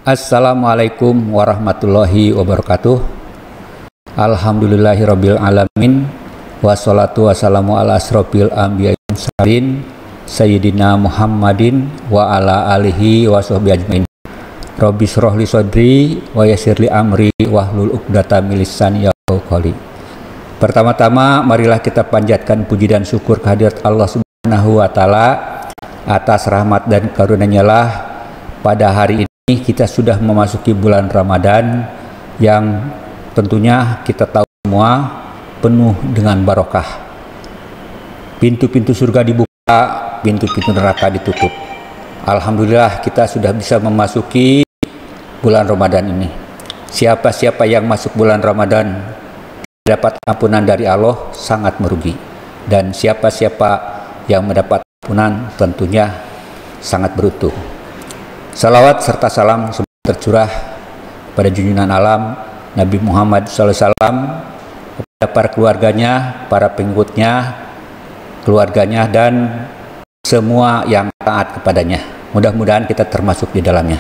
Assalamualaikum warahmatullahi wabarakatuh. Alhamdulillahirabbil alamin. Wassalatu wassalamu ala asrofil anbiya'i wal mursalin sayyidina Muhammadin wa ala alihi wa sahbihi ajmain. Rabbi shrah li sadri wa yassir li amri wahlul 'uqdatam min lisani yafqahu qawli. Pertama-tama marilah kita panjatkan puji dan syukur kehadirat Allah Subhanahu wa taala atas rahmat dan karunia-Nya lah pada hari ini kita sudah memasuki bulan Ramadan yang tentunya kita tahu semua penuh dengan barokah. Pintu-pintu surga dibuka, pintu-pintu neraka ditutup. Alhamdulillah kita sudah bisa memasuki bulan Ramadan ini. Siapa-siapa yang masuk bulan Ramadan dapat ampunan dari Allah sangat merugi. Dan siapa-siapa yang mendapat ampunan tentunya sangat beruntung. Salawat serta salam semoga tercurah pada junjungan alam Nabi Muhammad SAW, kepada para keluarganya, para pengikutnya, keluarganya, dan semua yang taat kepadanya. Mudah-mudahan kita termasuk di dalamnya.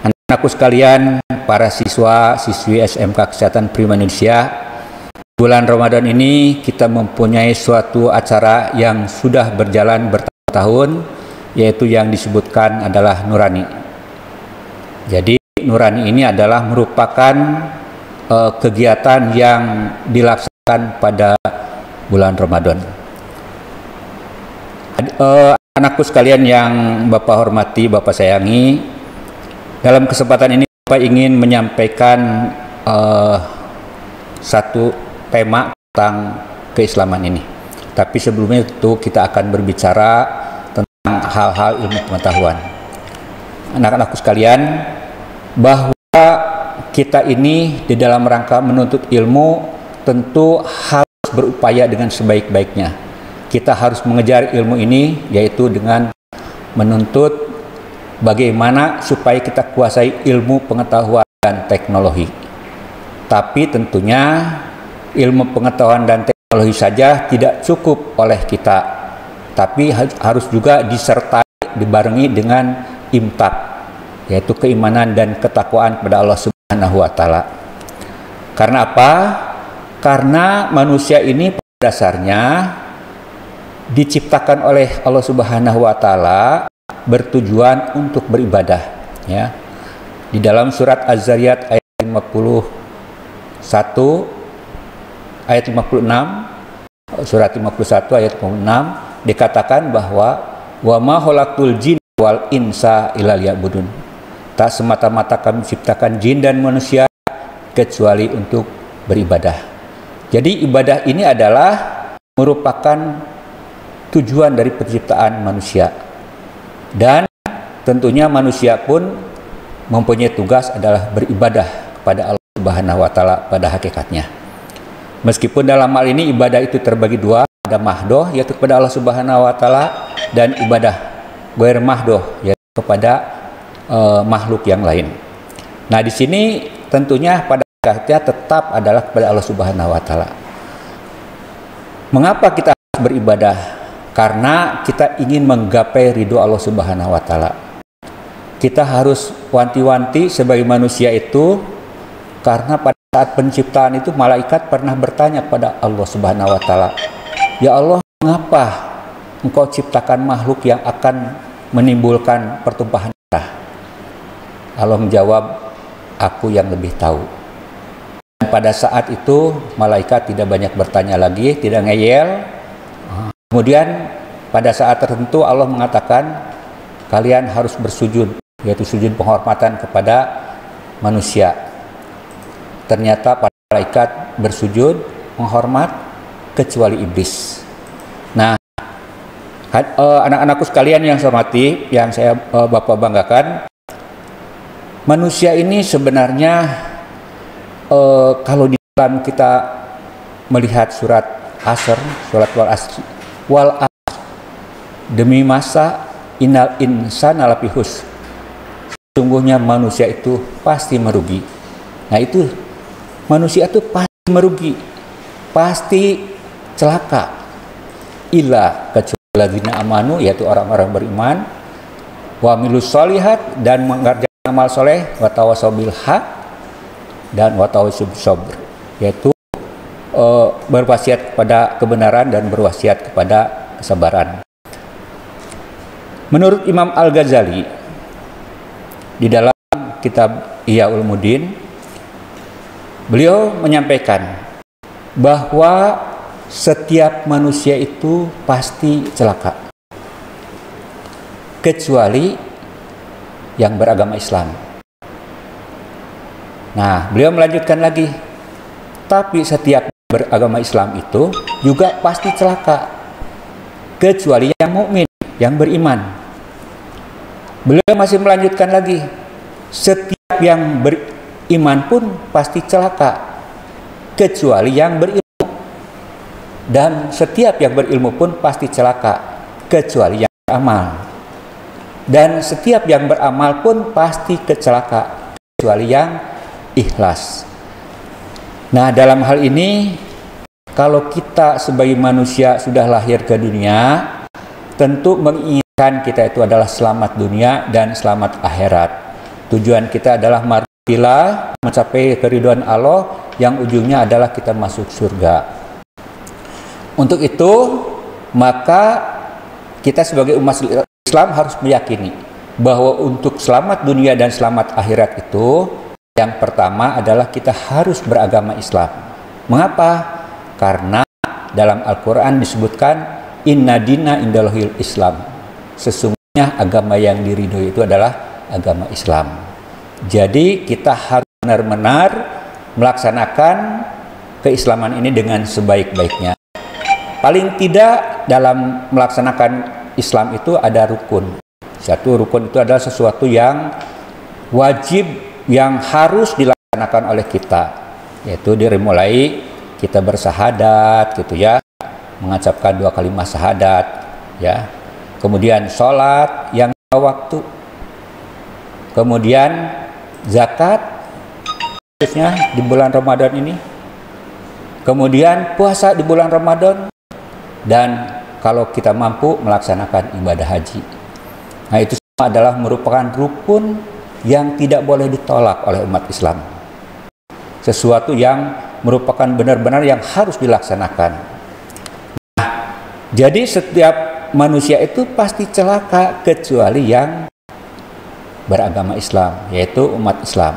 Anak-anakku sekalian, para siswa-siswi SMK Kesehatan Prima Indonesia, bulan Ramadan ini kita mempunyai suatu acara yang sudah berjalan bertahun-tahun, yaitu yang disebutkan adalah Nurani. Jadi Nurani ini adalah merupakan kegiatan yang dilaksanakan pada bulan Ramadan. Anakku sekalian yang Bapak hormati, Bapak sayangi, dalam kesempatan ini Bapak ingin menyampaikan satu tema tentang keislaman ini. Tapi sebelumnya itu kita akan berbicara tentang hal-hal ilmu pengetahuan. Anak-anakku sekalian, bahwa kita ini di dalam rangka menuntut ilmu tentu harus berupaya dengan sebaik-baiknya. Kita harus mengejar ilmu ini, yaitu dengan menuntut bagaimana supaya kita kuasai ilmu pengetahuan dan teknologi. Tapi tentunya ilmu pengetahuan dan teknologi saja tidak cukup oleh kita, tapi harus juga disertai, dibarengi dengan imtak, yaitu keimanan dan ketakwaan kepada Allah Subhanahu wa taala. Karena apa? Karena manusia ini pada dasarnya diciptakan oleh Allah Subhanahu wa taala bertujuan untuk beribadah, ya. Di dalam surat Az-Zariyat ayat 51 ayat 56, surat 51 ayat 56 dikatakan bahwa wa ma khalaqtul jinna wal insa illa liya'budun. Tak semata-mata kami ciptakan jin dan manusia kecuali untuk beribadah. Jadi ibadah ini adalah merupakan tujuan dari penciptaan manusia. Dan tentunya manusia pun mempunyai tugas adalah beribadah kepada Allah Subhanahu wa taala pada hakikatnya. Meskipun dalam hal ini ibadah itu terbagi dua, ada mahdoh yaitu kepada Allah Subhanahu wa taala, dan ibadah ghair mahdoh yaitu kepada makhluk yang lain. Nah, di sini tentunya pada hakikatnya tetap adalah kepada Allah Subhanahu wa taala. Mengapa kita harus beribadah? Karena kita ingin menggapai ridho Allah Subhanahu wa taala. Kita harus wanti-wanti sebagai manusia itu, karena pada saat penciptaan itu malaikat pernah bertanya kepada Allah Subhanahu wa taala, "Ya Allah, mengapa Engkau ciptakan makhluk yang akan menimbulkan pertumpahan darah?" Allah menjawab, "Aku yang lebih tahu." Dan pada saat itu malaikat tidak banyak bertanya lagi, tidak ngeyel. Kemudian pada saat tertentu Allah mengatakan, "Kalian harus bersujud," yaitu sujud penghormatan kepada manusia. Ternyata para malaikat bersujud menghormat kecuali iblis. Nah, anak-anakku sekalian yang saya hormati, yang saya Bapak banggakan, manusia ini sebenarnya kalau di dalam kita melihat surat Asr, surat wal asr, demi masa innal insana lafi khusr, sesungguhnya manusia itu pasti merugi. Nah, itu manusia itu pasti merugi, pasti celaka. Illa kecuali ladzina amanu, yaitu orang-orang beriman, wa amilus sholihat, dan mengerjakan amal soleh, wa tawassaw bil haq, dan wa tawassaw bis sabr, yaitu berwasiat kepada kebenaran dan berwasiat kepada kesabaran. Menurut Imam Al-Ghazali di dalam kitab Ihya Ulumuddin, beliau menyampaikan bahwa setiap manusia itu pasti celaka kecuali yang beragama Islam. Nah, beliau melanjutkan lagi, tapi setiap beragama Islam itu juga pasti celaka kecuali yang mukmin, yang beriman. Beliau masih melanjutkan lagi, setiap yang beriman pun pasti celaka kecuali yang berilmu, dan setiap yang berilmu pun pasti celaka kecuali yang beramal, dan setiap yang beramal pun pasti celaka kecuali yang ikhlas. Nah, dalam hal ini, kalau kita sebagai manusia sudah lahir ke dunia, tentu menginginkan kita itu adalah selamat dunia dan selamat akhirat. Tujuan kita adalah martilah, mencapai keridhaan Allah, yang ujungnya adalah kita masuk surga. Untuk itu, maka kita sebagai umat Islam harus meyakini bahwa untuk selamat dunia dan selamat akhirat itu, yang pertama adalah kita harus beragama Islam. Mengapa? Karena dalam Al-Quran disebutkan inna dina indallahil Islam. Sesungguhnya agama yang diridhoi itu adalah agama Islam. Jadi kita harus benar-benar melaksanakan keislaman ini dengan sebaik-baiknya. Paling tidak dalam melaksanakan Islam itu ada rukun. Satu rukun itu adalah sesuatu yang wajib, yang harus dilaksanakan oleh kita, yaitu dimulai kita bersahadat gitu ya, mengucapkan 2 kalimat syahadat ya. Kemudian sholat yang waktu, kemudian zakat khususnya di bulan Ramadan ini, kemudian puasa di bulan Ramadan, dan kalau kita mampu melaksanakan ibadah haji. Nah, itu semua adalah merupakan rukun yang tidak boleh ditolak oleh umat Islam. Sesuatu yang merupakan benar-benar yang harus dilaksanakan. Nah, jadi setiap manusia itu pasti celaka kecuali yang beragama Islam, yaitu umat Islam.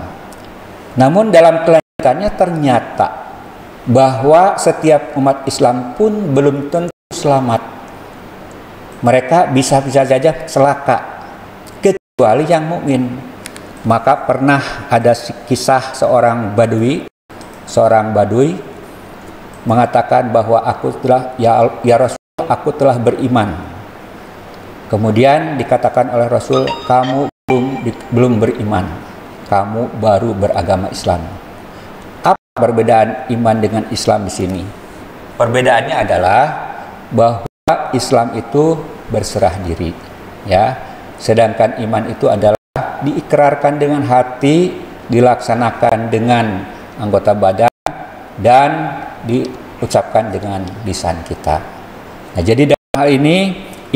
Namun dalam kelanjutannya ternyata bahwa setiap umat Islam pun belum tentu selamat. Mereka bisa-bisa saja celaka kecuali yang mukmin. Maka pernah ada kisah seorang badui mengatakan bahwa aku telah ya Rasul, aku telah beriman. Kemudian dikatakan oleh Rasul, kamu belum beriman, kamu baru beragama Islam. Apa perbedaan iman dengan Islam di sini? Perbedaannya adalah bahwa Islam itu berserah diri, ya. Sedangkan iman itu adalah diikrarkan dengan hati, dilaksanakan dengan anggota badan, dan diucapkan dengan lisan kita. Nah, jadi dalam hal ini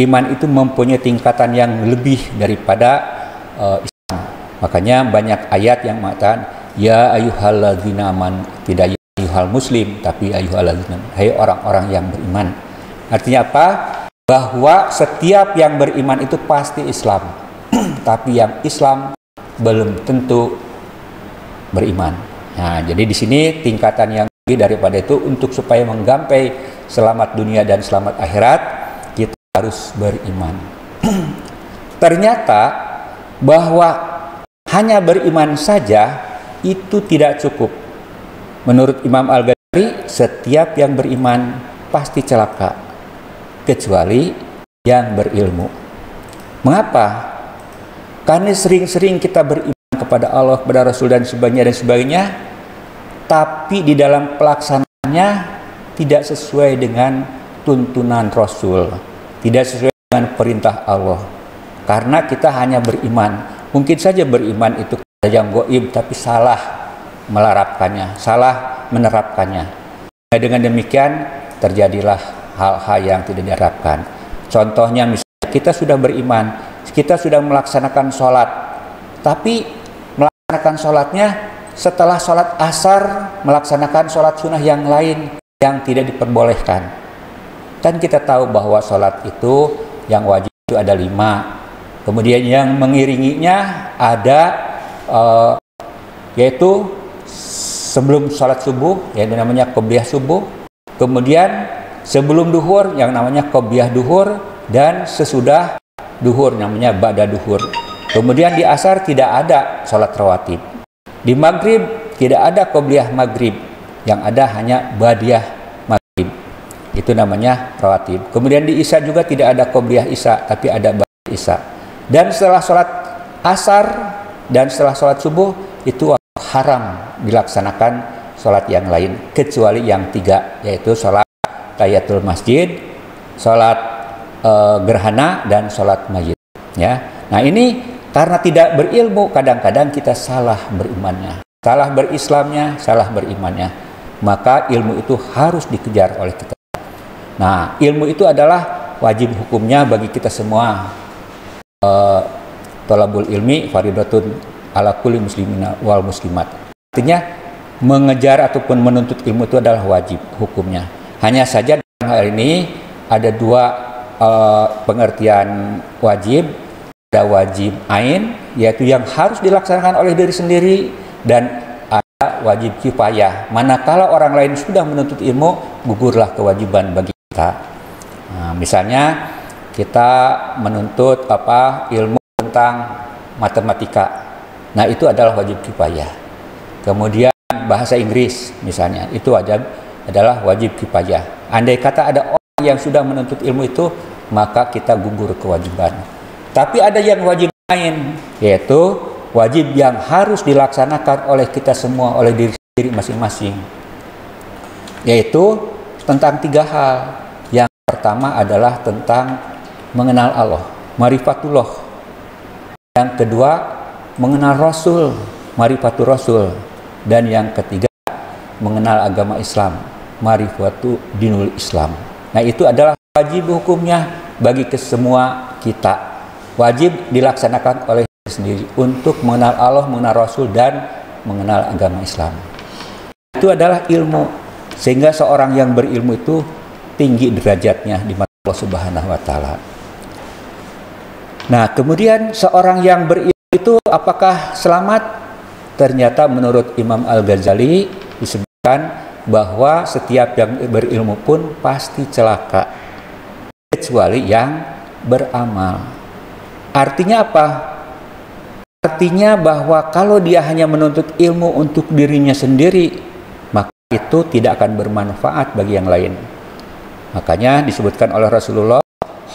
iman itu mempunyai tingkatan yang lebih daripada Islam. Makanya banyak ayat yang mengatakan ya ayyuhalladzina amanu, tidak ya ayyuhal muslim, tapi ayyuhalladzina, hai orang-orang yang beriman. Artinya apa? Bahwa setiap yang beriman itu pasti Islam, tapi yang Islam belum tentu beriman. Nah, jadi di sini tingkatan yang lebih daripada itu, untuk supaya menggapai selamat dunia dan selamat akhirat, kita harus beriman. Ternyata bahwa hanya beriman saja itu tidak cukup. Menurut Imam Al-Ghazali, setiap yang beriman pasti celaka kecuali yang berilmu. Mengapa? Karena sering-sering kita beriman kepada Allah, kepada Rasul dan sebagainya, tapi di dalam pelaksanaannya tidak sesuai dengan tuntunan Rasul, tidak sesuai dengan perintah Allah. Karena kita hanya beriman, mungkin saja beriman itu yang gaib, tapi salah melarapkannya, salah menerapkannya. Dengan demikian terjadilah hal-hal yang tidak diharapkan. Contohnya misalnya kita sudah beriman, kita sudah melaksanakan sholat, tapi melaksanakan sholatnya setelah sholat asar melaksanakan sholat sunnah yang lain yang tidak diperbolehkan. Dan kita tahu bahwa sholat itu yang wajib itu ada 5. Kemudian yang mengiringinya ada yaitu sebelum sholat subuh yang namanya qobliyah subuh, kemudian sebelum duhur yang namanya qobliyah duhur, dan sesudah duhur namanya ba'da duhur. Kemudian di asar tidak ada sholat rawatib. Di maghrib tidak ada qobliyah maghrib, yang ada hanya ba'diyah maghrib. Itu namanya rawatib. Kemudian di isya juga tidak ada qobliyah isya, tapi ada ba'diyah isya. Dan setelah sholat asar dan setelah sholat subuh itu haram dilaksanakan sholat yang lain kecuali yang 3, yaitu sholat tahiyatul masjid, sholat gerhana, dan sholat mayit. Ya, nah ini karena tidak berilmu kadang-kadang kita salah berimannya, salah berislamnya, salah berimannya. Maka ilmu itu harus dikejar oleh kita. Nah, ilmu itu adalah wajib hukumnya bagi kita semua. Thalabul ilmi faridatun ala kulli muslimina wal muslimat. Artinya mengejar ataupun menuntut ilmu itu adalah wajib hukumnya. Hanya saja dalam hal ini ada 2 pengertian wajib. Ada wajib ain, yaitu yang harus dilaksanakan oleh diri sendiri, dan ada wajib kifayah. Manakala orang lain sudah menuntut ilmu, gugurlah kewajiban bagi kita. Nah, misalnya kita menuntut ilmu tentang matematika. Nah, itu adalah wajib kifayah. Kemudian bahasa Inggris misalnya, itu adalah wajib kifayah. Andai kata ada orang yang sudah menuntut ilmu itu, maka kita gugur kewajiban. Tapi ada yang wajib lain, yaitu wajib yang harus dilaksanakan oleh kita semua, oleh diri sendiri masing-masing. Yaitu tentang 3 hal. Yang pertama adalah tentang mengenal Allah, marifatullah. Yang kedua, mengenal Rasul, marifatul Rasul. Dan yang ketiga, mengenal agama Islam, marifatu dinul Islam. Nah, itu adalah wajib hukumnya bagi kesemua kita. Wajib dilaksanakan oleh diri sendiri untuk mengenal Allah, mengenal Rasul, dan mengenal agama Islam. Itu adalah ilmu. Sehingga seorang yang berilmu itu tinggi derajatnya di mata Allah Subhanahu wa Ta'ala. Nah, kemudian seorang yang berilmu itu apakah selamat? Ternyata menurut Imam Al-Ghazali disebutkan bahwa setiap yang berilmu pun pasti celaka, kecuali yang beramal. Artinya apa? Artinya bahwa kalau dia hanya menuntut ilmu untuk dirinya sendiri, maka itu tidak akan bermanfaat bagi yang lain. Makanya disebutkan oleh Rasulullah,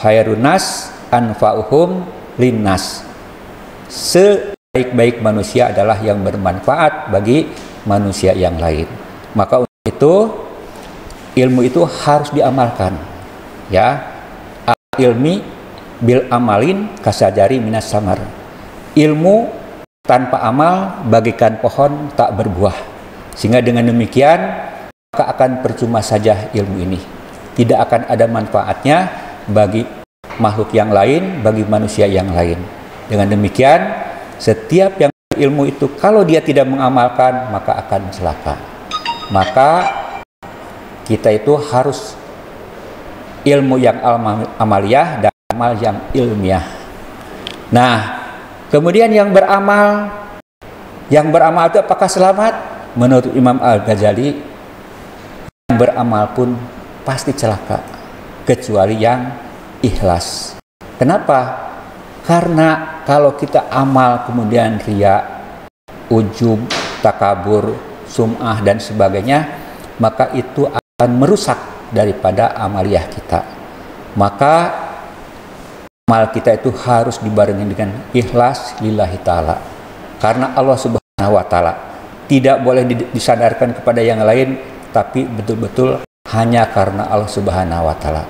khairun nas anfa'uhum linnas. Sebaik-baik manusia adalah yang bermanfaat bagi manusia yang lain. Maka untuk itu ilmu itu harus diamalkan. Ya, ilmi bil amalin kasajari minas samar. Ilmu tanpa amal bagaikan pohon tak berbuah. Sehingga dengan demikian maka akan percuma saja ilmu ini. Tidak akan ada manfaatnya bagi makhluk yang lain, bagi manusia yang lain. Dengan demikian, setiap yang berilmu itu kalau dia tidak mengamalkan, maka akan celaka. Maka kita itu harus ilmu yang amaliyah dan amal yang ilmiah. Nah, kemudian yang beramal itu apakah selamat? Menurut Imam Al-Ghazali, yang beramal pun pasti celaka, kecuali yang ikhlas. Kenapa? Karena kalau kita amal kemudian riya, ujub, takabur, sum'ah dan sebagainya, maka itu akan merusak daripada amaliyah kita. Maka amal kita itu harus dibarengi dengan ikhlas lillahi ta'ala. Karena Allah Subhanahu wa ta'ala. Tidak boleh disandarkan kepada yang lain, tapi betul-betul hanya karena Allah Subhanahu wa ta'ala.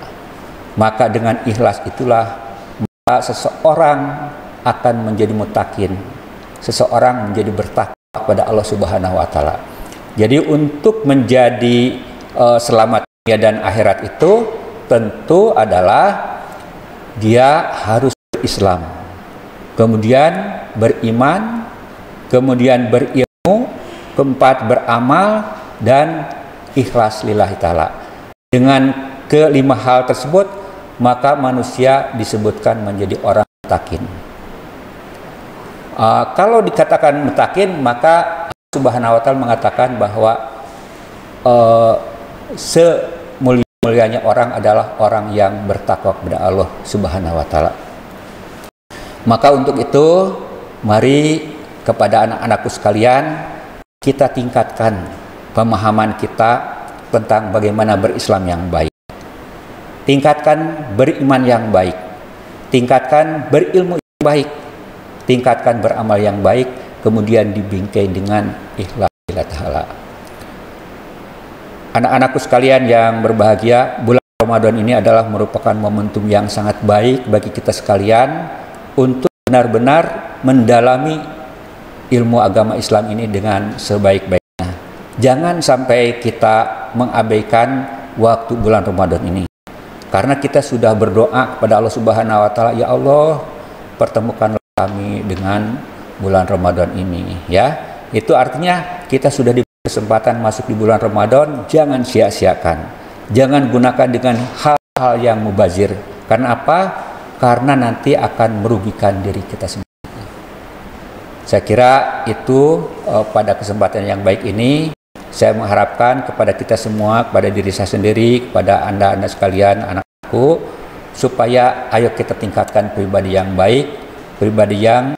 Maka dengan ikhlas itulah maka seseorang akan menjadi mutakin, seseorang menjadi bertakwa kepada Allah Subhanahu wa ta'ala. Jadi untuk menjadi selamat dunia dan akhirat itu tentu adalah dia harus berislam, kemudian beriman, kemudian berilmu, keempat beramal, dan ikhlas lillahi ta'ala. Dengan kelima hal tersebut, maka manusia disebutkan menjadi orang mutakin. Kalau dikatakan mutakin, maka Subhanahu wa ta'ala mengatakan bahwa semulia-mulianya orang adalah orang yang bertakwa kepada Allah Subhanahu wa ta'ala. Maka untuk itu, mari kepada anak-anakku sekalian, kita tingkatkan pemahaman kita tentang bagaimana berislam yang baik. Tingkatkan beriman yang baik. Tingkatkan berilmu yang baik. Tingkatkan beramal yang baik, kemudian dibingkai dengan ikhlas lillahi ta'ala. Anak-anakku sekalian yang berbahagia, bulan Ramadan ini adalah merupakan momentum yang sangat baik bagi kita sekalian untuk benar-benar mendalami ilmu agama Islam ini dengan sebaik-baiknya. Jangan sampai kita mengabaikan waktu bulan Ramadan ini. Karena kita sudah berdoa kepada Allah Subhanahu wa ta'ala, ya Allah, pertemukanlah kami dengan bulan Ramadan ini, ya. Itu artinya kita sudah diberi kesempatan masuk di bulan Ramadan, jangan sia-siakan. Jangan gunakan dengan hal-hal yang mubazir. Karena apa? Karena nanti akan merugikan diri kita sendiri. Saya kira itu pada kesempatan yang baik ini, saya mengharapkan kepada kita semua, kepada diri saya sendiri, kepada anda sekalian, anak-anakku, supaya ayo kita tingkatkan pribadi yang baik, pribadi yang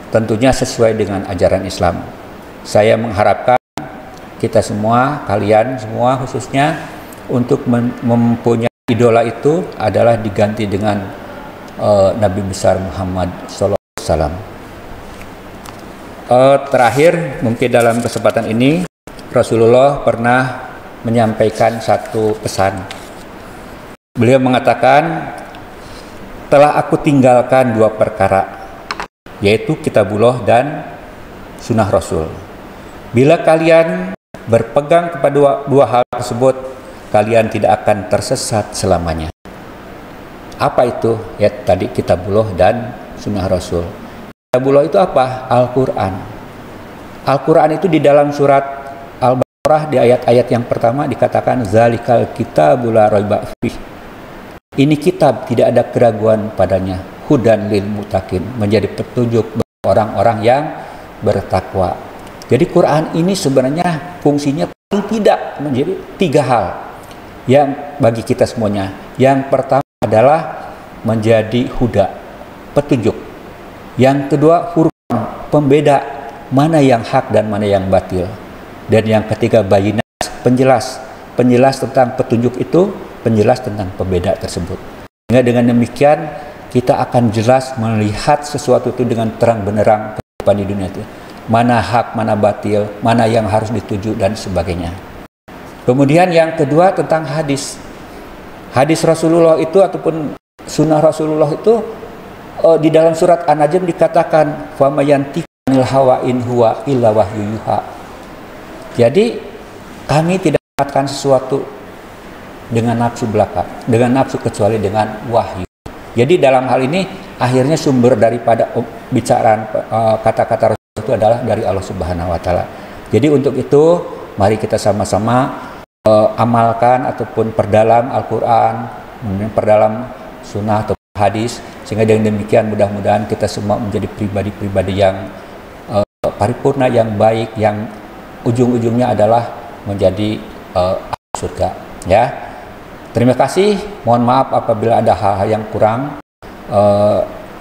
tentunya sesuai dengan ajaran Islam. Saya mengharapkan kita semua, kalian semua khususnya, untuk mempunyai idola itu adalah diganti dengan Nabi besar Muhammad SAW. Terakhir, mungkin dalam kesempatan ini, Rasulullah pernah menyampaikan satu pesan. Beliau mengatakan, telah aku tinggalkan dua perkara, yaitu kitabullah dan sunnah Rasul. Bila kalian berpegang kepada dua hal tersebut, kalian tidak akan tersesat selamanya. Apa itu? Ya tadi kitabullah dan sunnah Rasul. Kitabullah itu apa? Al-Quran. Al-Quran itu di dalam surat Al-Baqarah di ayat-ayat yang pertama dikatakan zalikal kitabul la raiba fih. Ini kitab tidak ada keraguan padanya, hudan lil muttaqin, menjadi petunjuk bagi orang-orang yang bertakwa. Jadi Quran ini sebenarnya fungsinya paling tidak menjadi tiga hal yang bagi kita semuanya. Yang pertama adalah menjadi huda, petunjuk. Yang kedua furqan, pembeda mana yang hak dan mana yang batil. Dan yang ketiga bayinas, penjelas tentang petunjuk itu, penjelas tentang pembeda tersebut. Sehingga dengan demikian kita akan jelas melihat sesuatu itu dengan terang benderang kehidupan di dunia itu. Mana hak, mana batil, mana yang harus dituju dan sebagainya. Kemudian yang kedua tentang hadis. Hadis Rasulullah itu ataupun sunnah Rasulullah itu di dalam surat An-Najm dikatakan famayantiqanil hawa in huwa illa wahyu yuha. Jadi kami tidak mendapatkan sesuatu dengan nafsu belaka, dengan nafsu kecuali dengan wahyu. Jadi dalam hal ini akhirnya sumber daripada bicaraan kata-kata Rasul itu adalah dari Allah Subhanahu wa ta'ala. Jadi untuk itu mari kita sama-sama amalkan ataupun perdalam Al-Quran, perdalam sunnah atau hadis, sehingga dengan demikian mudah-mudahan kita semua menjadi pribadi-pribadi yang paripurna, yang baik, yang ujung-ujungnya adalah menjadi surga, ya. Terima kasih, mohon maaf apabila ada hal-hal yang kurang.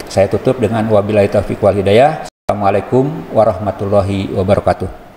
Saya tutup dengan wabillahi taufiq wal hidayah. Assalamualaikum warahmatullahi wabarakatuh.